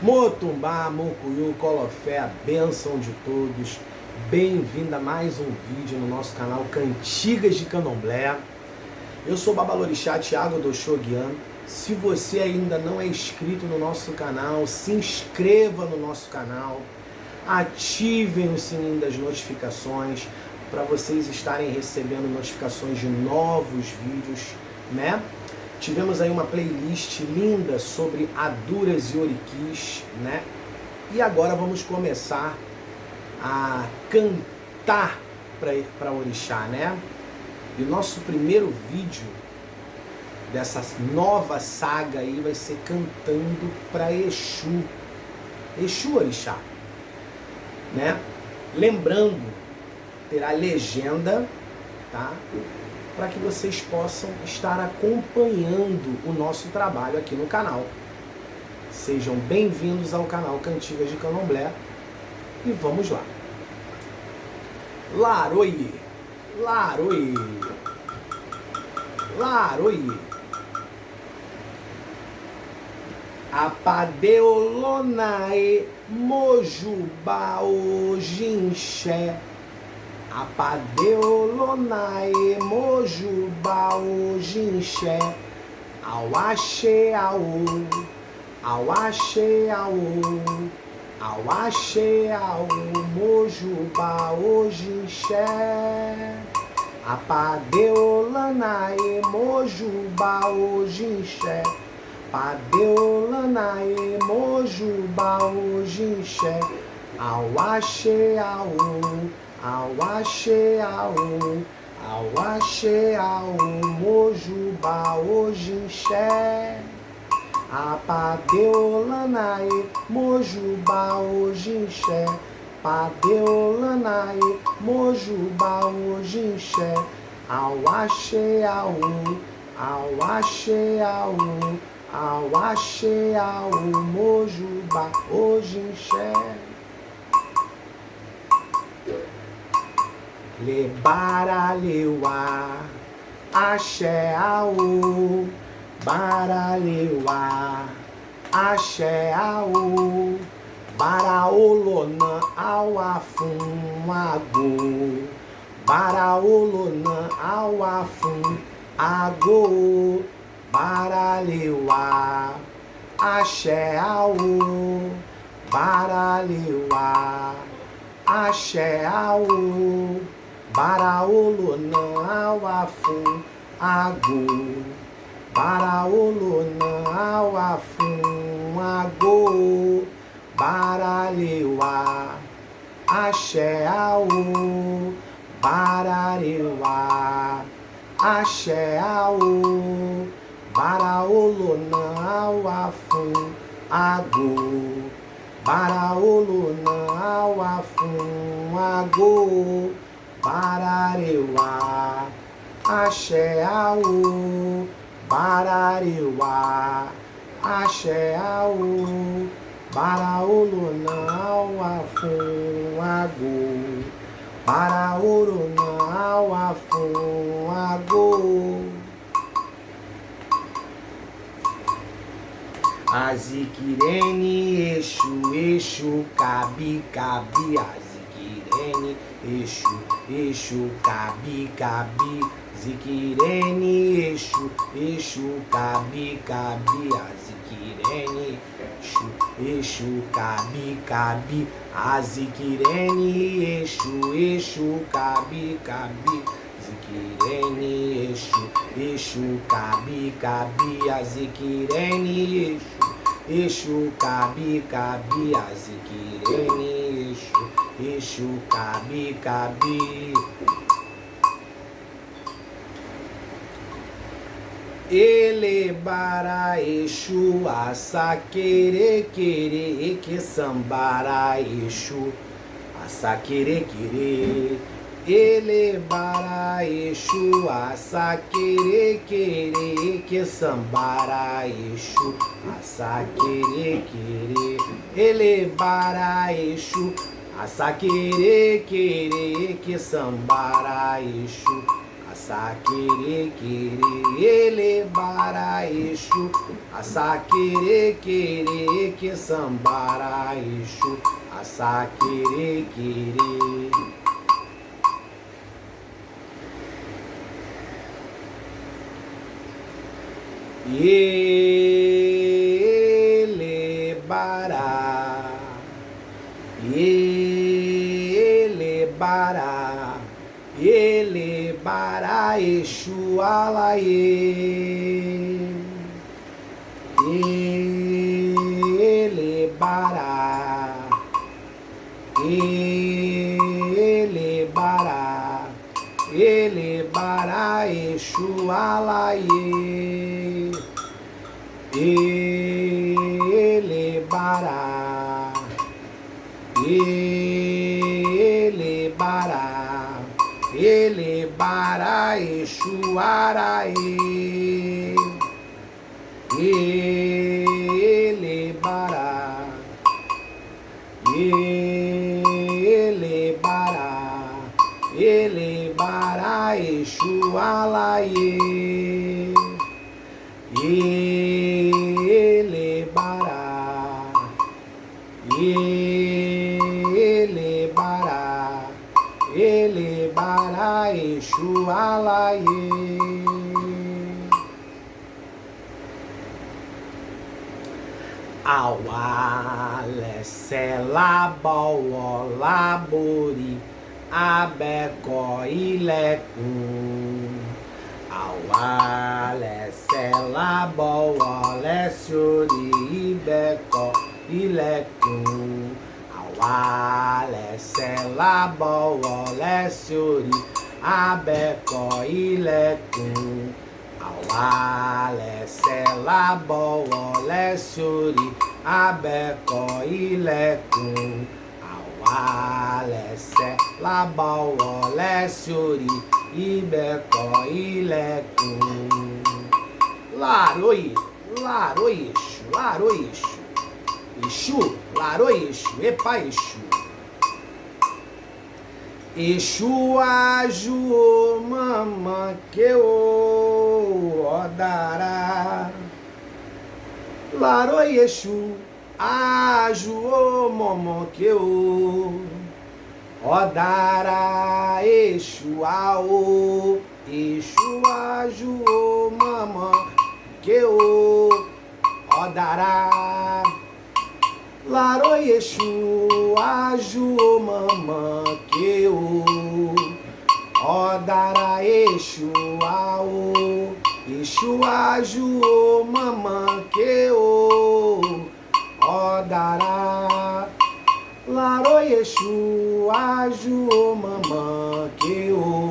Motumbá, Mucuyu, Colofé, a bênção de todos. Bem-vindo a mais um vídeo no nosso canal Cantigas de Candomblé. Eu sou o Babalorixá Thiago Doxoguian. Se você ainda não é inscrito no nosso canal, se inscreva no nosso canal. Ativem o sininho das notificações para vocês estarem recebendo notificações de novos vídeos, né? Tivemos aí uma playlist linda sobre Aduras e Oriquis, né? E agora vamos começar a cantar para Orixá, né? E o nosso primeiro vídeo dessa nova saga aí vai ser cantando para Exu. Exu Orixá, né? Lembrando, terá legenda, tá? Para que vocês possam estar acompanhando o nosso trabalho aqui no canal. Sejam bem-vindos ao canal Cantigas de Candomblé e vamos lá. Laroie, laroie, laroie. Apadeolonae mojubao jinché. Apadeolonae mojubao jinché. Auaxe ao, auaxe ao, auaxe ao mojubao jinché. Apadeolanae mojubao jinché. Apadeolanae mojubao jinché. Auaxe ao, auaxe ao, auaxe ao mojubao jinché. Apadeolanae mojubao jinché. Apadeolanae mojubao jinché. Auaxe ao, auaxe ao, auaxe ao mojubao jinché. Lebaraleuá, axé ao, baraleuá, axé ao, baraolonã ao afum agô, baraolonã ao afum agô, baraleuá, axé ao, baraleuá, axé ao, baraolonã ao afum agô, baraolonã ao afum agô, baraleuá, axé ao, baraleuá, axé ao, baraolonã ao afum agô, baraolonã ao afum agô, barareuá, axé ao, barareuá, axé ao, baraolonã ao afum agô, baraolonã ao afum agô. Aziquirene, Exu, Exu, Cabi, Cabi, Aziquirene, Exu, Exu, Cabi, Cabi, Ziquirene, Exu, Exu, Cabi, Cabi, Aziquirene, Exu, Exu, Cabi, Cabi, Aziquirene, Exu, Exu, Cabi, Cabi, Ziquirene, Exu, Exu, Cabi, Cabi, Aziquirene, Exu, Exu, Cabi, Cabi, Aziquirene, Exu, Exu, Cabi, Cabi. Elebara Exu, assaquere, quere, que sambara Exu, assaquere, quere. Elebara Exu, assaquere, quere, que sambara Exu, assaquere, quere. Elebara Exu, assaquere, quere, que sambara Exu, Assaquere, quere, ele, bara, exu. Assaquere, quere, que sambara, exu. Assaquere, quere. Ele, bara. Ele, bara. Ele, bara, exu, alaê. Ele, bara. Ele, bara. Ele, bara, exu, alaê. Ele, bara. Ele, bara. Ele, bara, exu, araê. Ele, bara. Ele, bara. Ele, bara, exu, alaê. Ele, bara. Ele, bara. Ele, bara, exu, alaê. Auá, sela, boó, labori, abecó, ilecum. Auá, sela, boó, leciori, ibecó, ilecum. Auá, sela, boó, leciori, abecó, ilecum. Auá, sela, boó, leciori, abecó, ilecum. Auá, sela, boó, leciori, ibecó, ilecum. Laroi, laroixo, laroixo. Exu, laroixo, epa, exu. Exu, aju, mamã, que o odará. Laroi, exu, aju, mamã, que o odará. Exu, aô, exu, aju, mamã, que o odará. Laroi, exu, aju, mamã, que o odará. Exu, aô, exu, aju, mamã, que o odará. Laroi, exu, aju, mamã, que o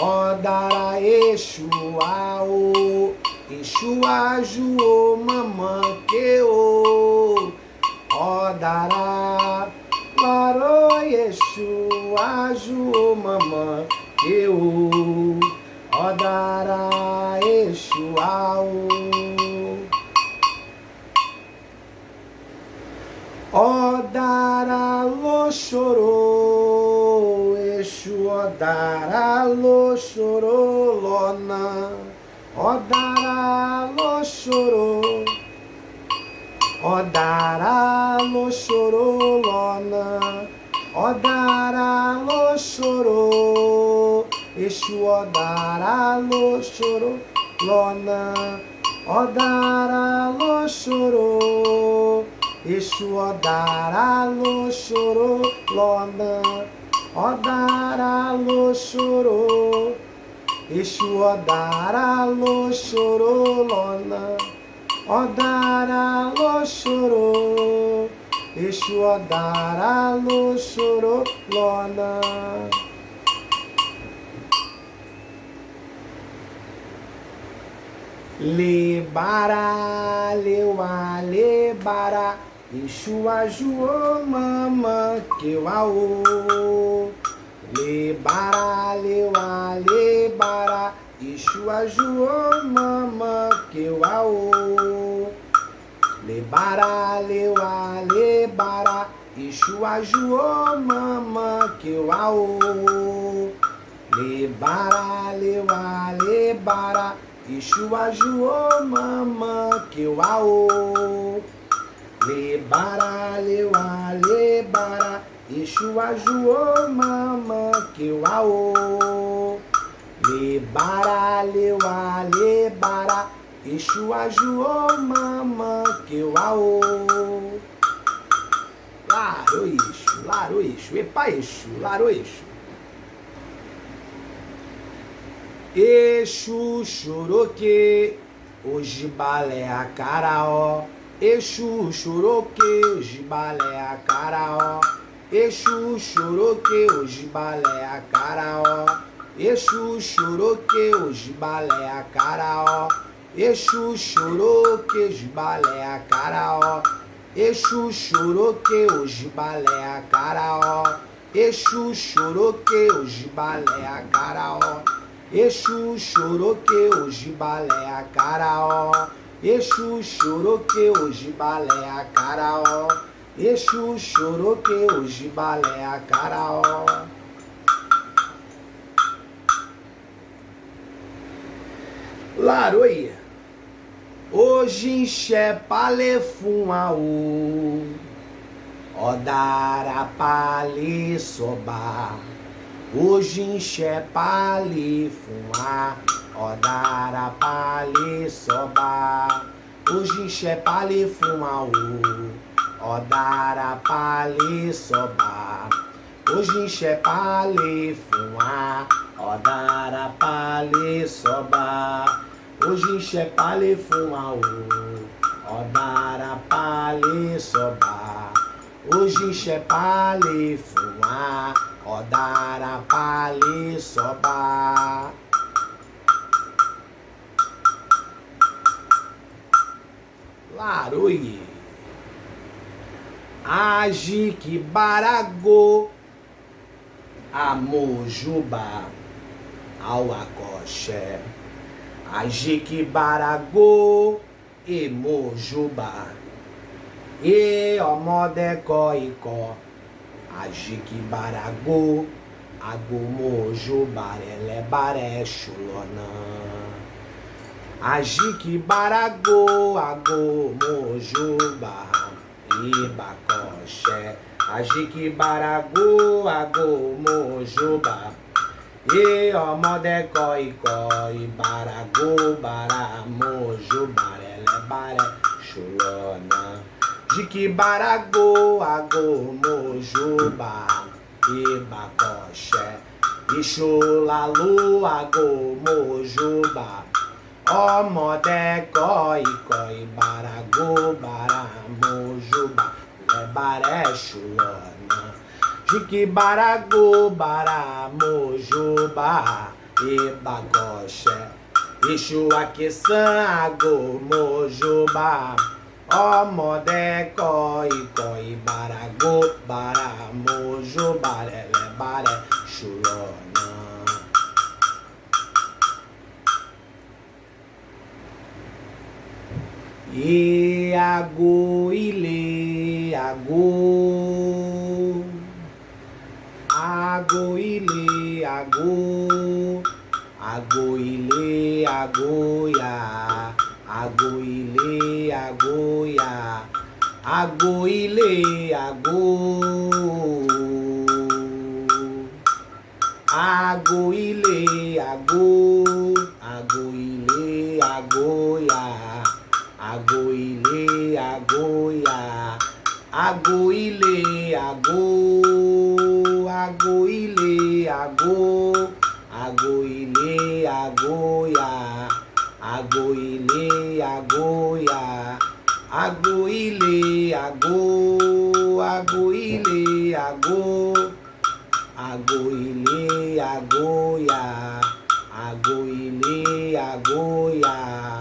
odará. Exu, aô, exu, aju, mamã, que o odará. Laroi, exu, aju, mamã, que o odará. Exu, aô. Odará, lo, chorou, exu, odará, lo, chorou, lona. Odará, lo, chorou. Odará, lo, chorou, lona. Odará, lo, chorou. Exu, odará, lo, chorou, lona. Odará, lo, chorou. Exu, odará, lo, chorou, lona. Odará, lo, chorou. Exu, odará, lo, chorou, lona. Odará, lo, chorou. Exu, odará, lo, chorou, lona. Lebara, leuá, lebara. Exu, aju, mamã, que o aô. Lebara, leuá, lebara. Exu, aju, mamã, que o aô. Lebara, leuá, lebara. Exu, aju, mamã, que o aô. lebara, lewa, lebara, Exu ajuô, mamã, que o aô. Lebara, lewa, lebara, Exu ajuô, mamã, que o aô. Lebara, lewa, lebara, Exu ajuô, mamã, que o aô. Laro, Exu, epa, Exu, laro, Exu. Exu xoroque, hoje balé a caraó. Exu xoroque, hoje balé a caraó. Exu xoroque, hoje balé a caraó. Exu xoroque, hoje balé a caraó. Exu xoroque, hoje balé a caraó. Exu xoroque, hoje balé a caraó. Exu xoroque, hoje balé a caraó. Exu xoroque, hoje balé a caraó. Exu xoroque, hoje balé a caraó. Exu xoroque, hoje balé a caraó. Laroia, hoje enxepa lefumaú, odara pali soba. Hoje enxepa lefumá, odara pali soba. Hoje enxepa lefumaú, odara pali soba. Hoje enxepa lefumá, odara pali soba. Hoje enxepa lefumaú, odara pali soba. Hoje enxepa lefumá, odara pali soba. Laroi, Ajique baragô, amojuba, ao acoxé. Ajique baragô, emojuba, e omodecó icó. Ajique baragô, agomojo barelé baré chulonã. Ajique baragô, agomojo barra e bacoxé. Ajique baragô, agomojo barra e omodecó icó. E baragô, baramojo barelé baré chulonã. Jique baragô, agomojuba, e bacoxé. Ixolalu, agomojuba, omodecó, icó, e baragô, baramojuba, lebaré chulona. Jique baragô, baramojuba, e bacoxé. Ixuaqueçã, agomojuba, omodecó, icó, e baragô, baramojo, barelé, baré, chulona. E agô, ilê, agô. Agô, ilê, agô. Agô, ilê, agôia. Agô, ilê, agôia. Agô, ilê, agô. Agô, ilê, agô. Agô, ilê, agôia. Agô, ilê, agôia. Agô, ilê, agô. Agô, ilê, agô. Agô, ilê, agôia. Agô, ilê, agôia. Agô, ilê, agô. Agô, ilê, agô. Agô, ilê, agôia. Agô, ilê, agôia.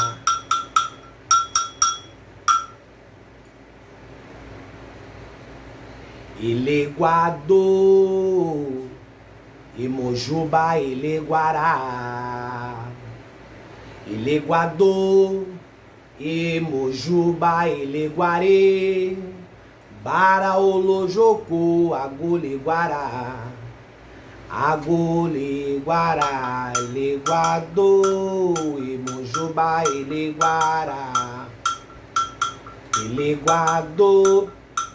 Eleguador, Imojuba, Eleguará. Eleguador, Imojuba, Eleguarê. Baraolojocô, Agoleguará. Agole Guará, ele guardou, e Mojubá ele guará. Ele guardou,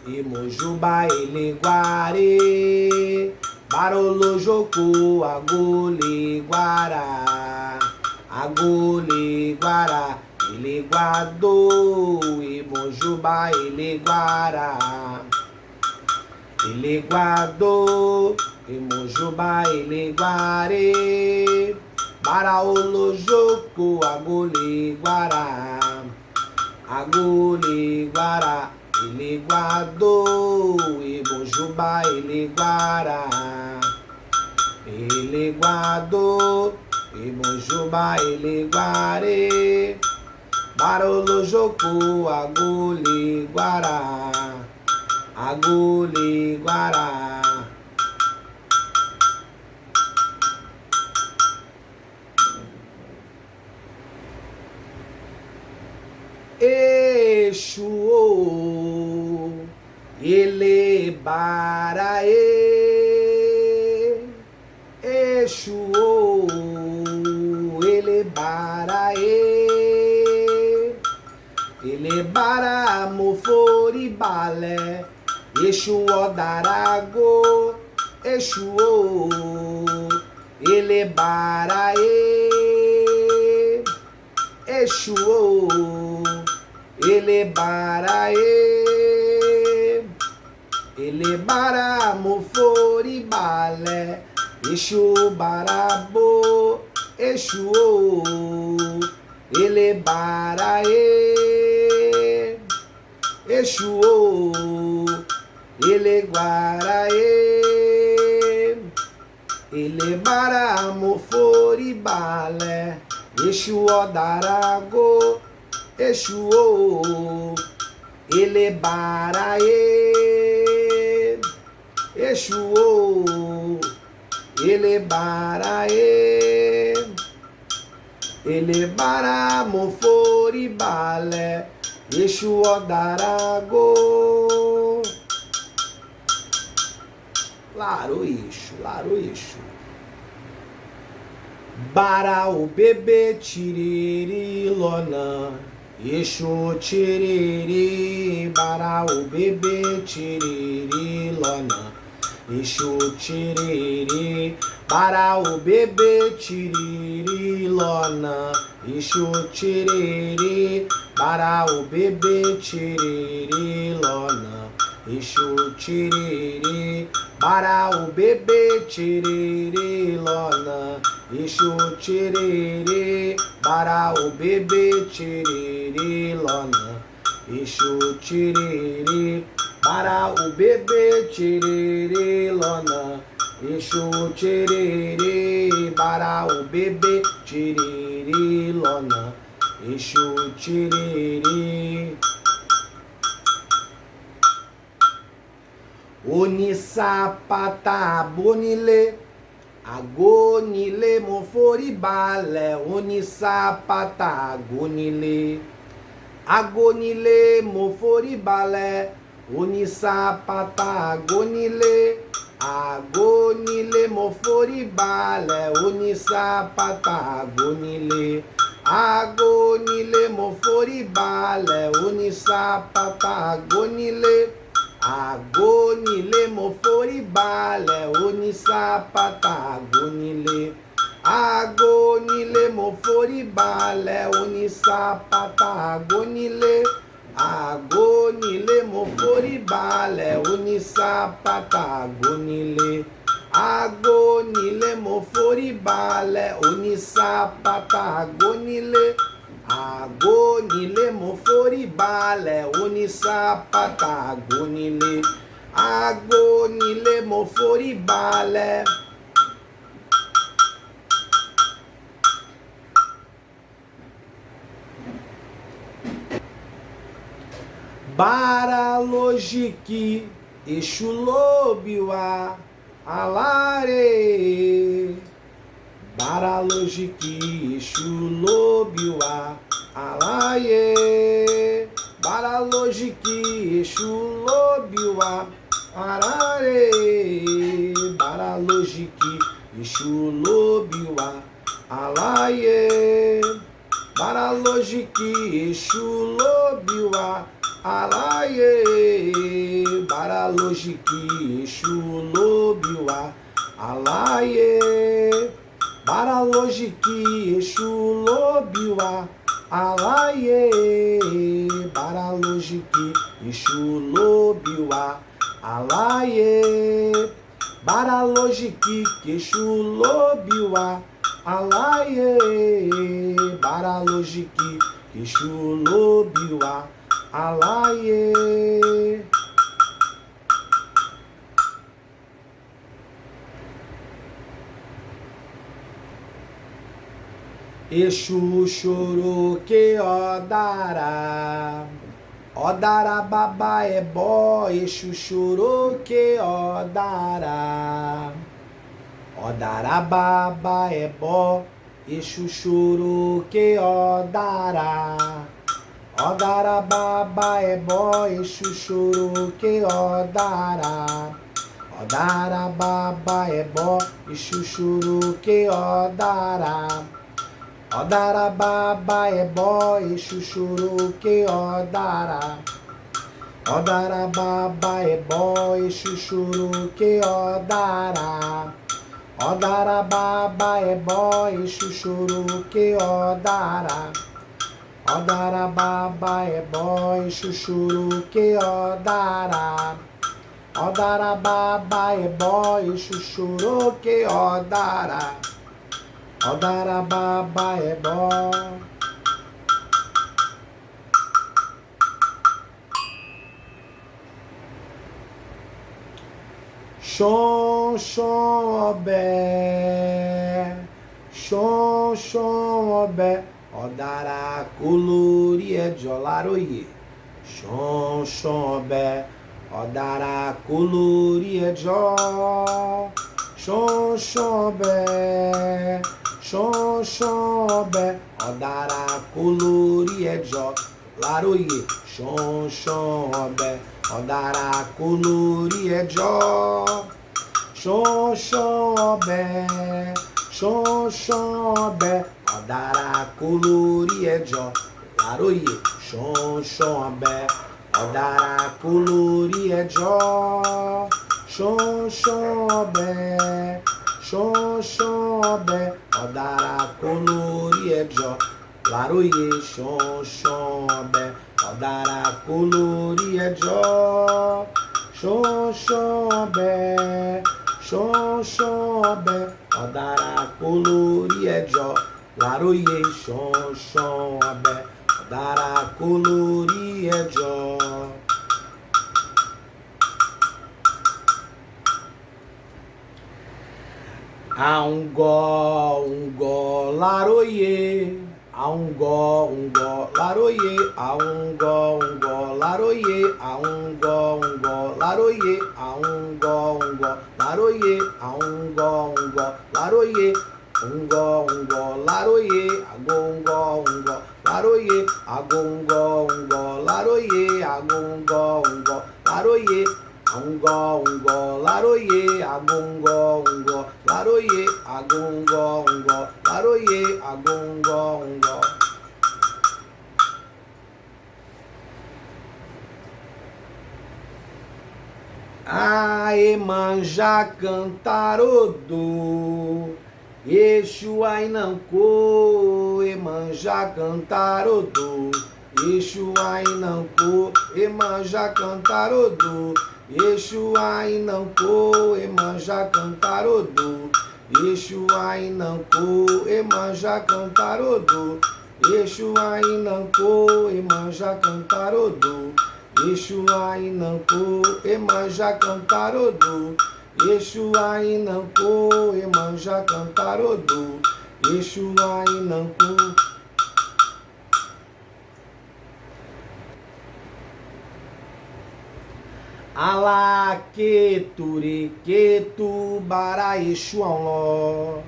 e Mojubá ele guarê. Barolo Jocô, Agole Guará. Agole Guará, ele guardou, e Mojubá ele guará. Ele guardou, e Mojubá ele guarê. Baraolo Jocô, Agole Guará. Agole Guará, ele guardou, e Mojubá ele guará. Ele guardou, e Mojubá ele guarê. Barolo Jocô, Agole Guará. Agole Guará. Exu, ele baraê. Exu, ele baraê. Ele bara moforibalé. Exu odarago. Exu, ele baraê. Exu, ele baraê. Ele bara moforibalé. Exu barabo. Exu, ele baraê. Exu, ele guaraê. Ele bara moforibalé. Exu odarago. Exu, ele baraê. Exu, ele baraê. Ele bara moforibalé. Exu odarago. Laro Exu, Laro Exu. Bara o bebê tiriri lona. Exu tiriri. Bara o bebê tiriri lona. Exu tiriri. Bara o bebê tiriri lona. Exu tiriri. Bara o bebê tiriri lona. Exu tiriri. Bara o bebê tiriri lona. Exu tiriri. Bara o bebê tiriri lona. Exu tiriri. Bara o bebê tiriri lona. Exu tiriri. Bara o bebê tiriri lona. Exu tiriri. Onisapata bonile. Agonile moforibalé. Onisapata agonile. Agonile moforibalé. Onisapata agonile. Agonile moforibalé. Onisapata agonile. Agonile moforibalé. Onisapata agonile. Agonile moforibalé. Onisapata agonile. Agonile moforibalé. Onisapata agonile. Agonile moforibalé. Onisapata agonile. Agonile moforibalé. Onisapata agonile. Agonile moforibalé. Onisapata agonile. Agonile moforibalé. Baralojiki, Exu Lobiwa, Alare. Baralojiki, Exu Lobiwa, Alaye. Baralojiki, Exu Lobiwa, arare, baralojiki, exulobiwa, alaie, baralojiki, exulobiwa, alaie, baralojiki, exulobiwa, alaie, baralojiki, exulobiwa, alaie, baralojiki, exulobiwa, alaie, baralojiki, exulobiwa, alaie, baralojiki, exulobiwa, alaie. Exu chorou que Odara, Odara babá é bó. Exu chorou que Odara, Odara babá é bó. Exu chorou que Odara, Odara babá é bó. Exu chorou que Odara, Odara babá é bó. Exu chorou que Odara, Odara babá é bó. Exu chorou que Odara, Odara babá é bó. Exu chorou que Odara, Odara babá é bó. Exu chorou que Odara, Odara babá é bó. Exu chorou que Odara, Odara babá é bó. Exu chorou que Odara, Odara babá é bó. Xon, xon, obé, xon, xon, obé, Odara coloria de olaroie. Xon, xon, obé, Odara coloria de ó. Xon, xon, obé, xon, xon, obé, Odara coloria de olaroie. Xon, xon, obé, Odara coloria de ó. Xon, xon, obé, xon, xon, obé, Odara coloria de olaroie. Xon, xon, obé, Odara coloria de ó. Xon, xon, obé, xon, xon, obé, Odara coloria de olaroie. Xon, xon, obé, Odara coloria de ó. Xon, xon, obé, xon, xon, obé, Odara coloria de olaroie. Xon, xon, obé, Odara coloria de ó. Aungó, laroie. Aungó, laroie. Aungó, laroie. Aungó, laroie. Aungó, laroie. Aungó, laroie. Ungó, laroie. Agongó, laroie. Agongó, laroie. Agongó, laroie. Ungó, laroie. Agongó, laroie. Agongó, laroie. Agongó. Aemanja cantarodô, Exu Ainanco, Emanjá cantarodô, Exu Ainanco, Emanjá cantarodô, Exu Ainanco, Emanjá cantarodô, Exu Ainanco, Emanjá cantarodô, Exu Ainanco, Emanjá cantarodô, Exu Ainanco, Emanjá cantarodô, Exu Ainanco, Emanjá cantarodô, Exu Ainanco. Alá, Queture, Quetubara, Exu Anló.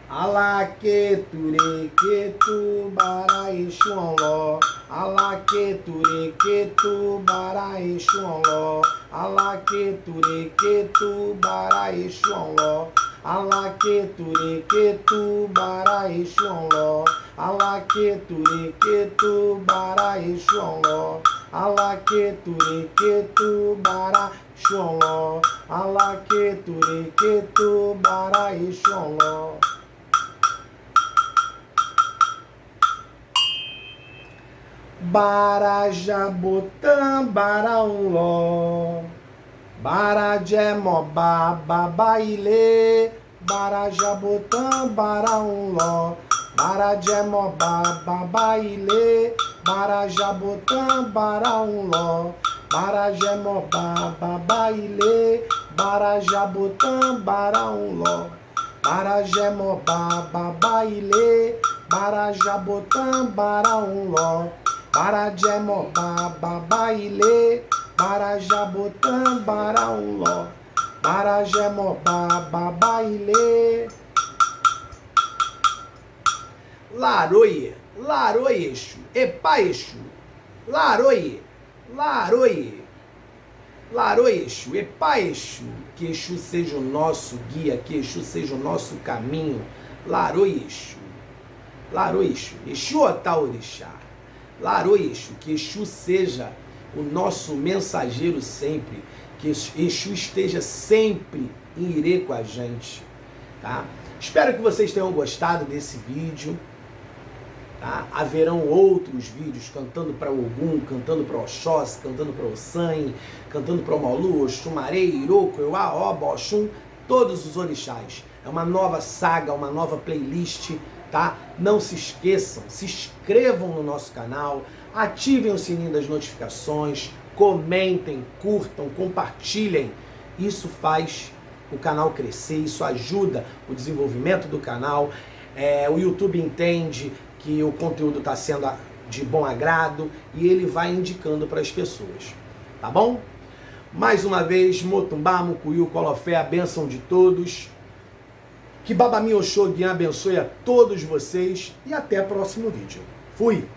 Alá, Queture, Quetubara, Exu Anló. alaqueturequetu, bara exuanló, alaqueturequetu, bara exuanló, alaqueturequetu, bara exuanló, alaqueturequetu, bara exuanló, alaqueturequetu, bara exuanló, alaqueturequetu, bara exuanló. Bara jabotã, bara unló, bara jemobá, babailê, bara jabotã, bara unló, bara jemobá, babailê, bara jabotã, bara unló, bara jemobá, babailê, bara jabotã, bara unló, bara jemobá, babailê, bara jabotã, bara unló, bara jemobá, babailê, bara jabotã, bara unló, bara jemobá, babailê. Laroie, laroiexo, epaexo, laroie, laroie, laroiexo, epaexo, que Exu seja o nosso guia, que Exu seja o nosso caminho, laroiexo, laroiexo, Exu Otaorixá, laroiexo, que Exu seja o nosso mensageiro sempre, que Exu esteja sempre em irê com a gente, tá? Espero que vocês tenham gostado desse vídeo. Tá? Haverão outros vídeos cantando para Ogum, cantando para Oxóssi, cantando para Ossanhe, cantando para Omalu, Oxumaré, Iroko, Euá, Oba, Oxum, todos os orixás. É uma nova saga, uma nova playlist, tá? Não se esqueçam, se inscrevam no nosso canal, ativem o sininho das notificações, comentem, curtam, compartilhem. Isso faz o canal crescer, isso ajuda o desenvolvimento do canal. O YouTube entende que o conteúdo está sendo de bom agrado e ele vai indicando para as pessoas, tá bom? Mais uma vez, Motumbá, Mucuyu, Colofé, a bênção de todos. Que Babami Oxóssi abençoe a todos vocês e até o próximo vídeo. Fui!